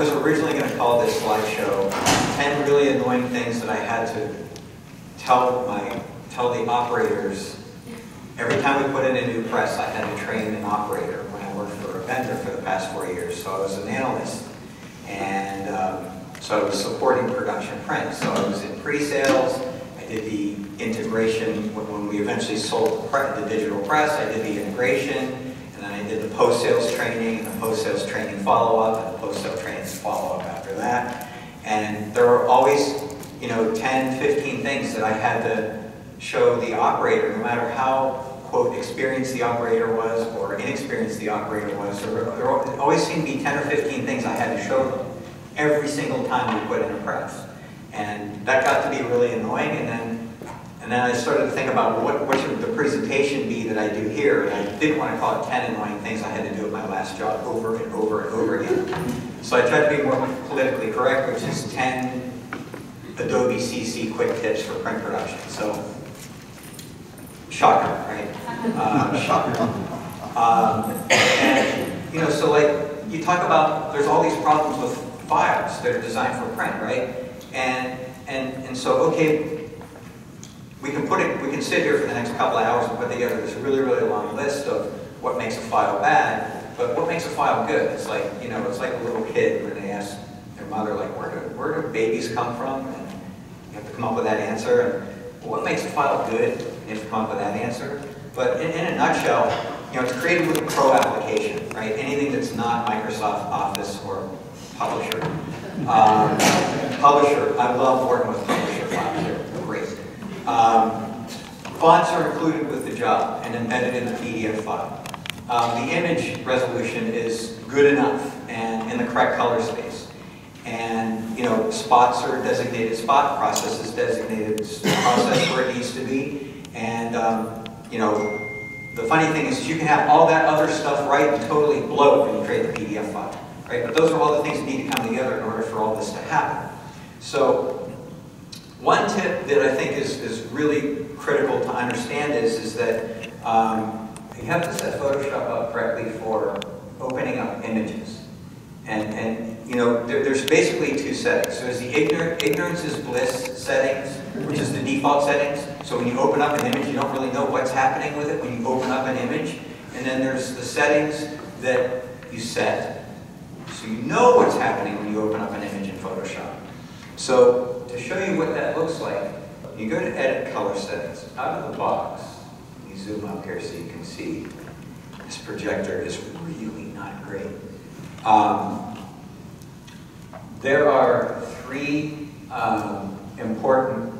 was originally going to call this slideshow 10 really annoying things that I had to tell the operators. Every time we put in a new press, I had to train an operator when I worked for a vendor for the past 4 years. So I was an analyst, and so I was supporting production print. So I was in pre-sales. I did the integration when we eventually sold the digital press. I did the integration, and then I did the post-sales training, and the post-sales training follow-up, and the post-sales training follow-up after that. And there were always, 10, 15 things that I had to show the operator, no matter how, quote, experienced the operator was or inexperienced the operator was. There always seemed to be 10 or 15 things I had to show them every single time we put in a press. And that got to be really annoying, and then I started to think about what should the presentation be that I do here, and I didn't want to call it 10 annoying things I had to do at my last job over and over and over again. So I tried to be more politically correct, which is 10 Adobe CC quick tips for print production. So, shocker, right? Shocker. And, so like, you talk about, there's all these problems with files that are designed for print, right? And so, okay, we can sit here for the next couple of hours and put together this really, really long list of what makes a file bad, but what makes a file good? It's like, it's like a little kid when they ask their mother, like, where do babies come from? And you have to come up with that answer. And what makes a file good? You have to come up with that answer. But in a nutshell, it's created with a pro application, right? Anything that's not Microsoft Office or Publisher. Publisher, I love working with Publisher files. They're great. Fonts are included with the job and embedded in the PDF file. The image resolution is good enough and in the correct color space. And, spots are designated, spot process is designated process where it needs to be. And, the funny thing is you can have all that other stuff right and totally blow when you create the PDF file, right? But those are all the things that need to come together in order for all this to happen. So one tip that I think is really critical to understand is that you have to set Photoshop up correctly for opening up images. And there's basically two settings. So there's the ignorance is bliss settings, which is the default settings. So when you open up an image, you don't really know what's happening with it when you open up an image. And then there's the settings that you set, so you know what's happening when you open up an image in Photoshop. So to show you what that looks like, you go to Edit Color Settings. Out of the box, you zoom up here so you can see this projector is really not great. There are three important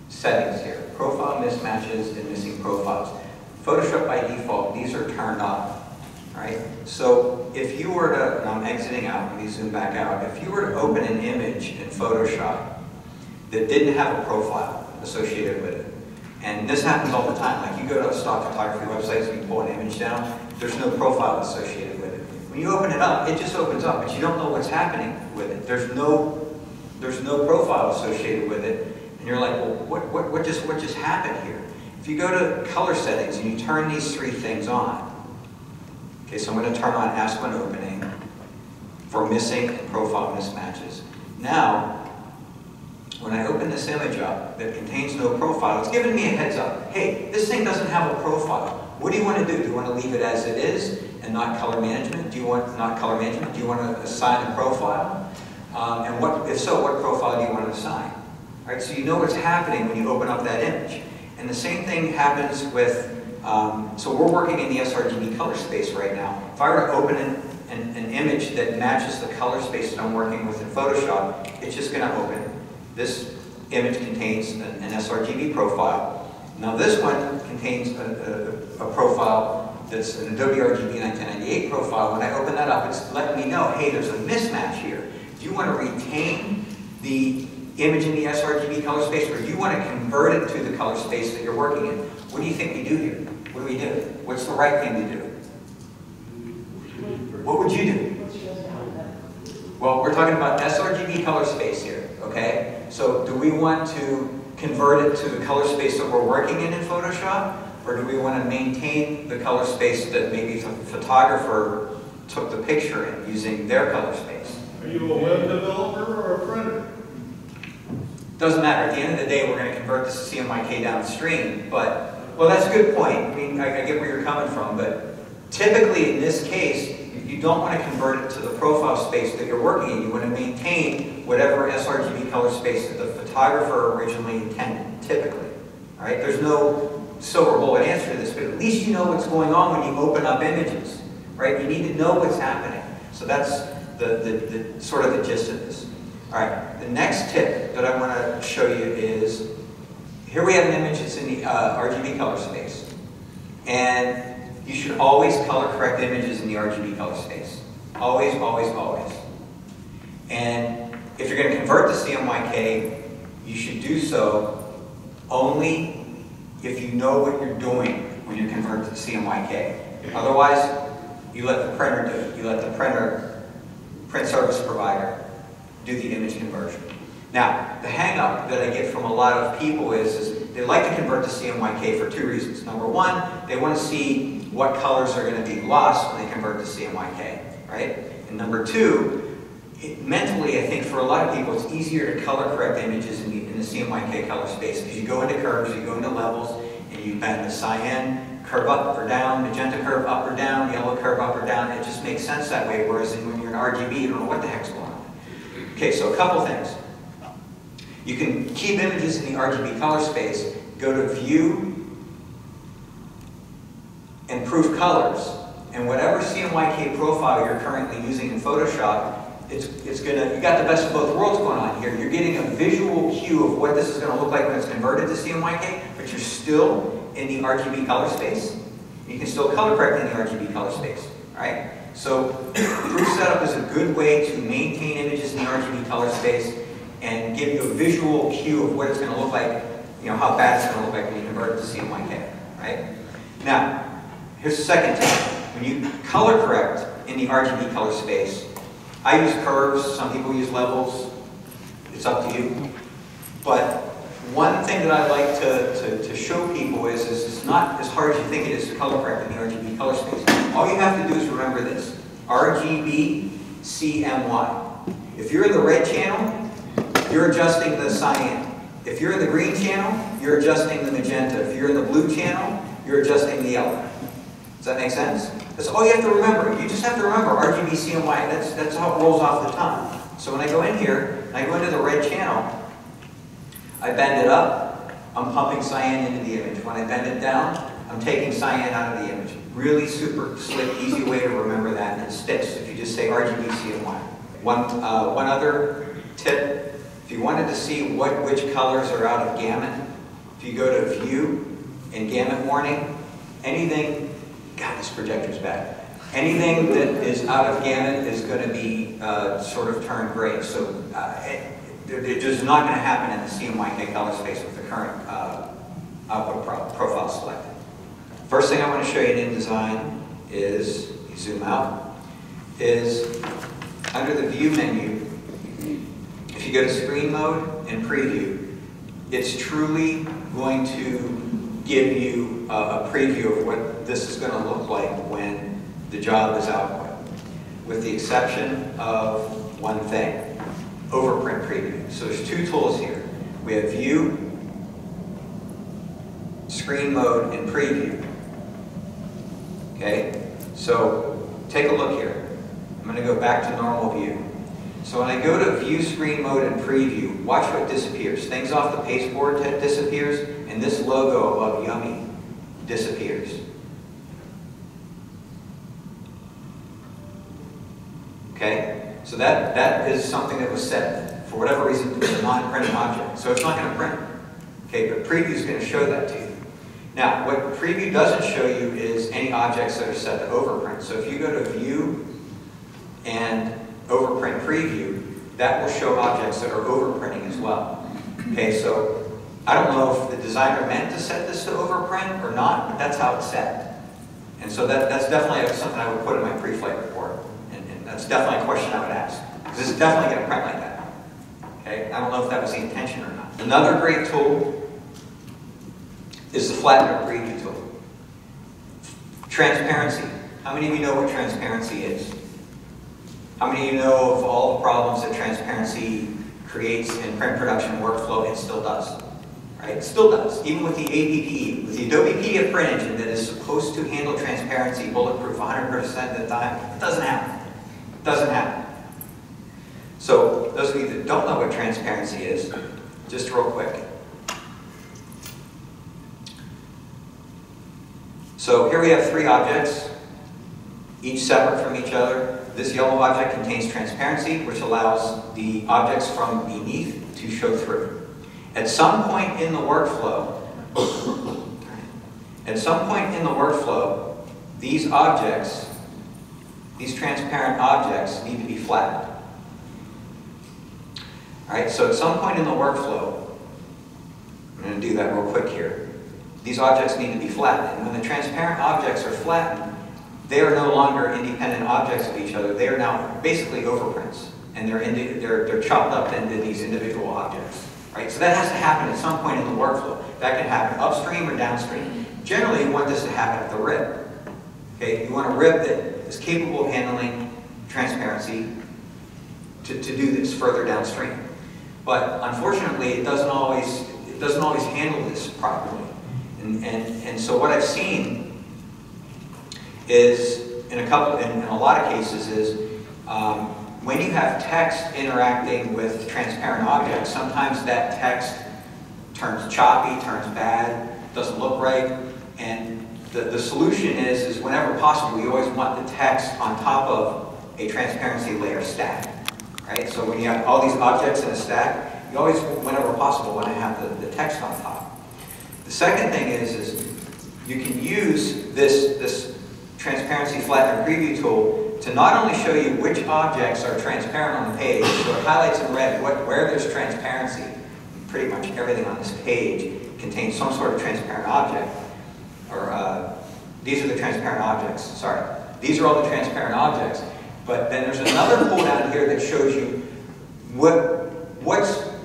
settings here. Profile mismatches and missing profiles. Photoshop by default, these are turned off, right? So if you were to, and I'm exiting out, let me zoom back out. If you were to open an image in Photoshop that didn't have a profile associated with it, and this happens all the time, like you go to a stock photography website and you pull an image down, there's no profile associated with it. When you open it up, it just opens up, but you don't know what's happening with it. There's no profile associated with it, and you're like, well, what just happened here? If you go to color settings and you turn these three things on, okay, so I'm going to turn on Ask When Opening for missing and profile mismatches. Now, when I open this image up that contains no profile, it's giving me a heads up. Hey, this thing doesn't have a profile. What do you want to do? Do you want to leave it as it is and not color management? Do you want not color management? Do you want to assign a profile? And if so, what profile do you want to assign? All right, so you know what's happening when you open up that image. And the same thing happens with, so we're working in the sRGB color space right now. If I were to open an image that matches the color space that I'm working with in Photoshop, it's just going to open. This image contains an sRGB profile. Now this one contains a profile that's an Adobe RGB 1998 profile. When I open that up, it's letting me know, hey, there's a mismatch here. Do you want to retain the image in the sRGB color space, or do you want to convert it to the color space that you're working in? What do you think we do here? What do we do? What's the right thing to do? What would you do? Well, we're talking about sRGB color space here, okay? So do we want to convert it to the color space that we're working in Photoshop, or do we want to maintain the color space that maybe the photographer took the picture in using their color space. Are you a web developer or a printer? Doesn't matter. At the end of the day, we're going to convert this to CMYK downstream, but, well, that's a good point. I mean, I get where you're coming from, but typically in this case, you don't want to convert it to the profile space that you're working in. You want to maintain whatever sRGB color space that the photographer originally intended, typically. All right? There's no silver bullet answer to this, but at least you know what's going on when you open up images, right? You need to know what's happening. So that's the sort of the gist of this. All right, the next tip that I want to show you is, here we have an image that's in the RGB color space. And you should always color correct images in the RGB color space. Always, always, always. And if you're going to convert to CMYK, you should do so only if you know what you're doing when you convert to CMYK. Otherwise, you let the printer do it. You let the print service provider, do the image conversion. Now, the hang-up that I get from a lot of people is they like to convert to CMYK for two reasons. Number one, they want to see what colors are going to be lost when they convert to CMYK, right? And number two, mentally, I think for a lot of people, it's easier to color correct images in the CMYK color space because you go into curves, you go into levels, and you bend the cyan curve up or down, magenta curve up or down, yellow curve up or down. It just makes sense that way, whereas when you're in RGB, you don't know what the heck's going on. Okay, so a couple things. You can keep images in the RGB color space, go to View, and Proof Colors, and whatever CMYK profile you're currently using in Photoshop, you got the best of both worlds going on here. You're getting a visual cue of what this is going to look like when it's converted to CMYK, but you're still in the RGB color space. You can still color correct in the RGB color space, right? So Proof Setup is a good way to maintain images in the RGB color space and give you a visual cue of what it's going to look like, you know, how bad it's going to look like when you convert it to CMYK, right? Now, here's the second tip. When you color correct in the RGB color space, I use curves, some people use levels, it's up to you. But one thing that I like to show people is it's not as hard as you think it is to color correct in the RGB color space. All you have to do is remember this, RGB CMY. If you're in the red channel, you're adjusting the cyan. If you're in the green channel, you're adjusting the magenta. If you're in the blue channel, you're adjusting the yellow. Does that make sense? That's all you have to remember. You just have to remember RGB CMY. That's how it rolls off the tongue. So when I go in here, and I go into the red channel, I bend it up, I'm pumping cyan into the image. When I bend it down, I'm taking cyan out of the image. Really super slick, easy way to remember that, and it sticks if you just say RGB CMY. One other tip, if you wanted to see which colors are out of gamut, if you go to View and Gamut Warning, anything, God, this projector's bad. Anything that is out of gamut is going to be sort of turned gray. So it's just not going to happen in the CMYK color space with the current output profile selected. First thing I want to show you in InDesign is, you zoom out, is under the View menu, if you go to Screen Mode and Preview, it's truly going to give you a preview of what this is going to look like when the job is output, with the exception of one thing. Overprint Preview. So there's two tools here. We have View, Screen Mode, and Preview. Okay? So take a look here. I'm going to go back to normal view. So when I go to View, Screen Mode, and Preview, watch what disappears. Things off the pasteboard disappears, and this logo of Yummy disappears. Okay? So that is something that was set, for whatever reason, to a non-printing object. So it's not going to print. Okay, but Preview is going to show that to you. Now, what Preview doesn't show you is any objects that are set to overprint. So if you go to View and Overprint Preview, that will show objects that are overprinting as well. Okay, so I don't know if the designer meant to set this to overprint or not, but that's how it's set. And so that's definitely something I would put in my pre-flight report. That's definitely a question I would ask. Because this is definitely going to print like that. Okay? I don't know if that was the intention or not. Another great tool is the Flatten Preview tool. Transparency. How many of you know what transparency is? How many of you know of all the problems that transparency creates in print production workflow? It still does. Right? It still does. Even with the APPE, with the Adobe PDF print engine that is supposed to handle transparency bulletproof 100% of the time, it doesn't happen. It doesn't happen. So those of you that don't know what transparency is, just real quick. So here we have 3 objects, each separate from each other. This yellow object contains transparency, which allows the objects from beneath to show through. At some point in the workflow, these objects, these transparent objects, need to be flattened. All right, so at some point in the workflow, I'm going to do that real quick here. These objects need to be flattened. And when the transparent objects are flattened, they are no longer independent objects of each other. They are now basically overprints, and they're chopped up into these individual objects. Right? So that has to happen at some point in the workflow. That can happen upstream or downstream. Generally, you want this to happen at the rib. Okay? You want a rib that is capable of handling transparency to do this further downstream. But unfortunately, it doesn't always handle this properly. And so what I've seen is, in a lot of cases, is when you have text interacting with transparent objects, sometimes that text turns choppy, turns bad, doesn't look right, and the solution is whenever possible, you always want the text on top of a transparency layer stack. Right? So when you have all these objects in a stack, you always, whenever possible, want to have the text on top. The second thing is you can use this transparency flatten preview tool to not only show you which objects are transparent on the page, so it highlights in red where there's transparency. Pretty much everything on this page contains some sort of transparent object. Or these are the transparent objects, sorry. These are all the transparent objects. But then there's another pull down here that shows you what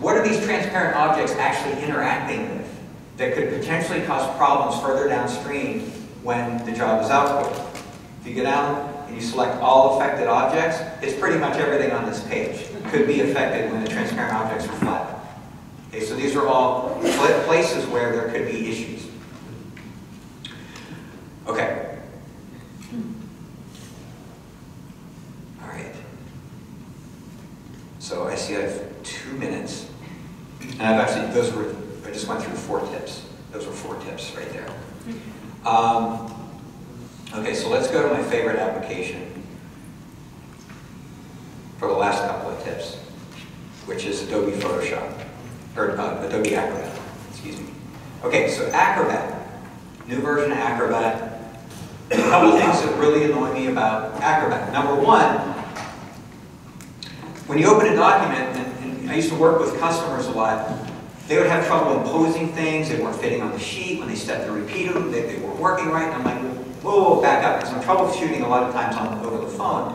are these transparent objects actually interacting with that could potentially cause problems further downstream when the job is output. If you go down and you select all affected objects, it's pretty much everything on this page could be affected when the transparent objects are flattened. Okay, so these are all places where there could be issues. Okay. All right. So I see I have 2 minutes. And I've actually, I just went through 4 tips. Those were 4 tips right there. Okay, so let's go to my favorite application for the last couple of tips, which is Adobe Photoshop, or Adobe Acrobat, excuse me. Okay, so Acrobat, new version of Acrobat. A couple of things that really annoy me about Acrobat. Number one, when you open a document, and I used to work with customers a lot, they would have trouble imposing things, they weren't fitting on the sheet, when they stepped to repeat them, they weren't working right, and I'm like, whoa, back up, because I'm troubleshooting a lot of times over the phone.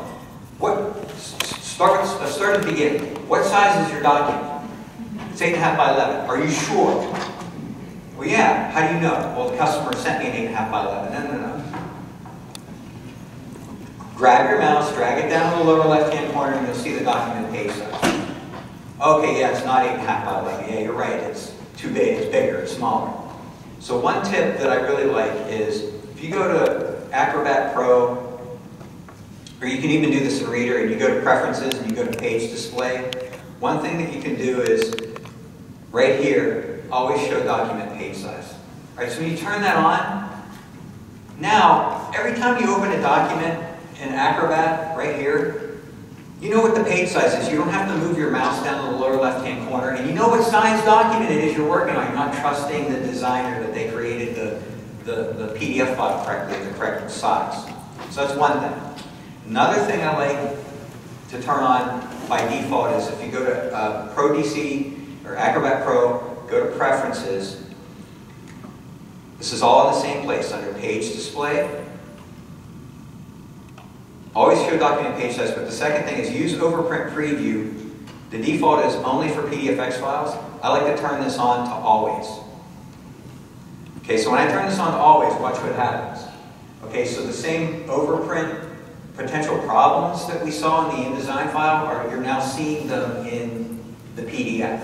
Start at the beginning. What size is your document? It's 8.5 by 11. Are you sure? Well, yeah. How do you know? Well, the customer sent me an 8.5 by 11. No. Grab your mouse, drag it down to the lower left-hand corner, and you'll see the document page size. Okay, yeah, it's not 8.5 by 11. Yeah, you're right. It's too big. It's bigger. It's smaller. So one tip that I really like is if you go to Acrobat Pro, or you can even do this in Reader, and you go to Preferences and you go to Page Display, one thing that you can do is right here, always show document page size. All right, so when you turn that on, now every time you open a document in Acrobat right here, you know what the page size is. You don't have to move your mouse down to the lower left-hand corner, and you know what size document it is you're working on. You're not trusting the designer that they created the PDF file correctly, the correct size. So that's one thing. Another thing I like to turn on by default is if you go to Pro DC or Acrobat Pro, go to Preferences. This is all in the same place under Page Display. Always show document page size, but the second thing is use Overprint Preview. The default is only for PDFX files. I like to turn this on to always. Okay, so when I turn this on to always, watch what happens. Okay, so the same overprint potential problems that we saw in the InDesign file, you're now seeing them in the PDF.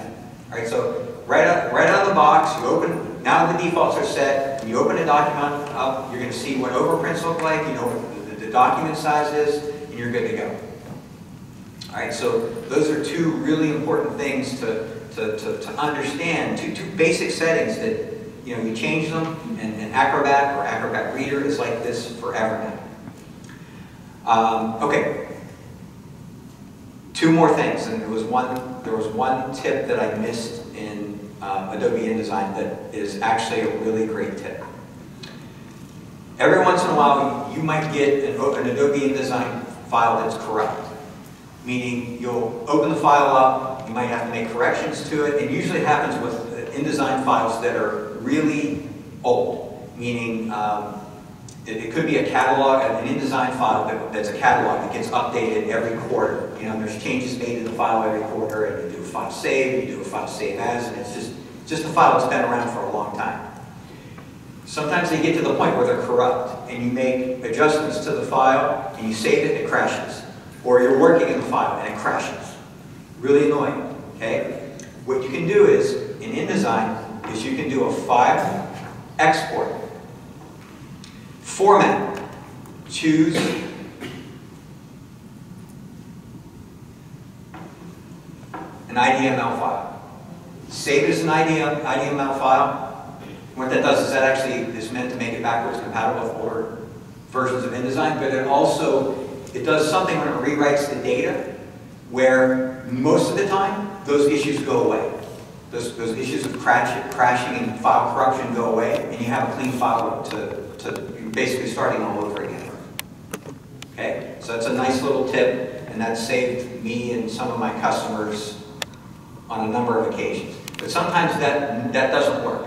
All right, so right out of the box, you open, now the defaults are set, when you open a document up, you're going to see what overprints look like, you know what the document size is, and you're good to go. All right, so those are two really important things to understand, two basic settings that, you know, you change them, and Acrobat or Acrobat Reader is like this forever now. Okay, two more things, and there was one tip that I missed in Adobe InDesign that is actually a really great tip. Every once in a while, you might get an Adobe InDesign file that's corrupt, meaning you'll open the file up, you might have to make corrections to it. It usually happens with InDesign files that are really old, meaning it could be a catalog, an InDesign file that's a catalog that gets updated every quarter. You know, there's changes made to the file every quarter, and you do a file save, you do a file save as, and it's just a file that's been around for a long time. Sometimes they get to the point where they're corrupt, and you make adjustments to the file, and you save it, and it crashes. Or you're working in the file, and it crashes. Really annoying, okay? What you can do is, in InDesign, is you can do a file export. Format. Choose an IDML file. Save it as an IDML file. What that does is that actually is meant to make it backwards compatible with older versions of InDesign, but it does something when it rewrites the data where most of the time those issues go away. Those issues of crashing and file corruption go away, and you have a clean file to basically starting all over again. Okay, so that's a nice little tip, and that saved me and some of my customers on a number of occasions. But sometimes that doesn't work.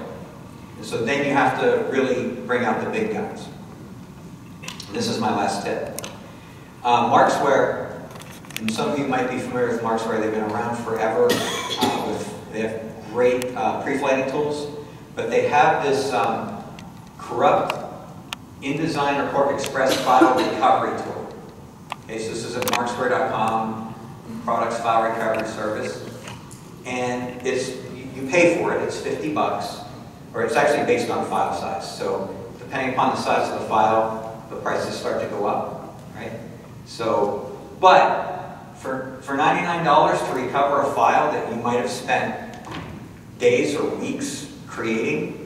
And so then you have to really bring out the big guns. And this is my last tip. Marksware, and some of you might be familiar with Marksware, they've been around forever. They have great pre-flighting tools, but they have this corrupt InDesign or Cork Express file recovery tool. Okay, so this is at marksware.com, products file recovery service, and you pay for it. It's $50, or it's actually based on file size. So depending upon the size of the file, the prices start to go up, right? So, but for $99 to recover a file that you might have spent days or weeks creating,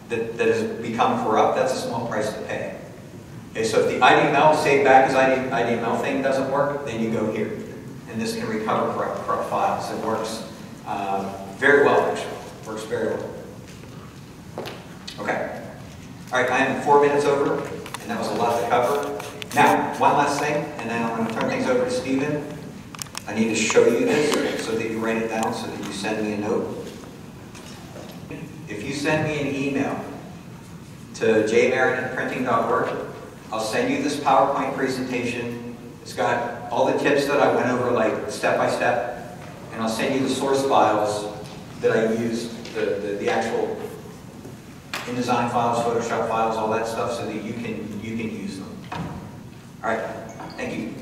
that has become corrupt, that's a small price to pay. Okay, so if the IDML, save back as IDML thing doesn't work, then you go here. And this can recover corrupt files. It works very well, actually. Works very well. Okay. All right, I am 4 minutes over, and that was a lot to cover. Now, one last thing, and then I'm going to turn things over to Stephen. I need to show you this so that you write it down so that you send me a note. If you send me an email to jmarin@printing.org, I'll send you this PowerPoint presentation. It's got all the tips that I went over, like step by step, and I'll send you the source files that I used, the actual InDesign files, Photoshop files, all that stuff, so that you can use them. All right, thank you.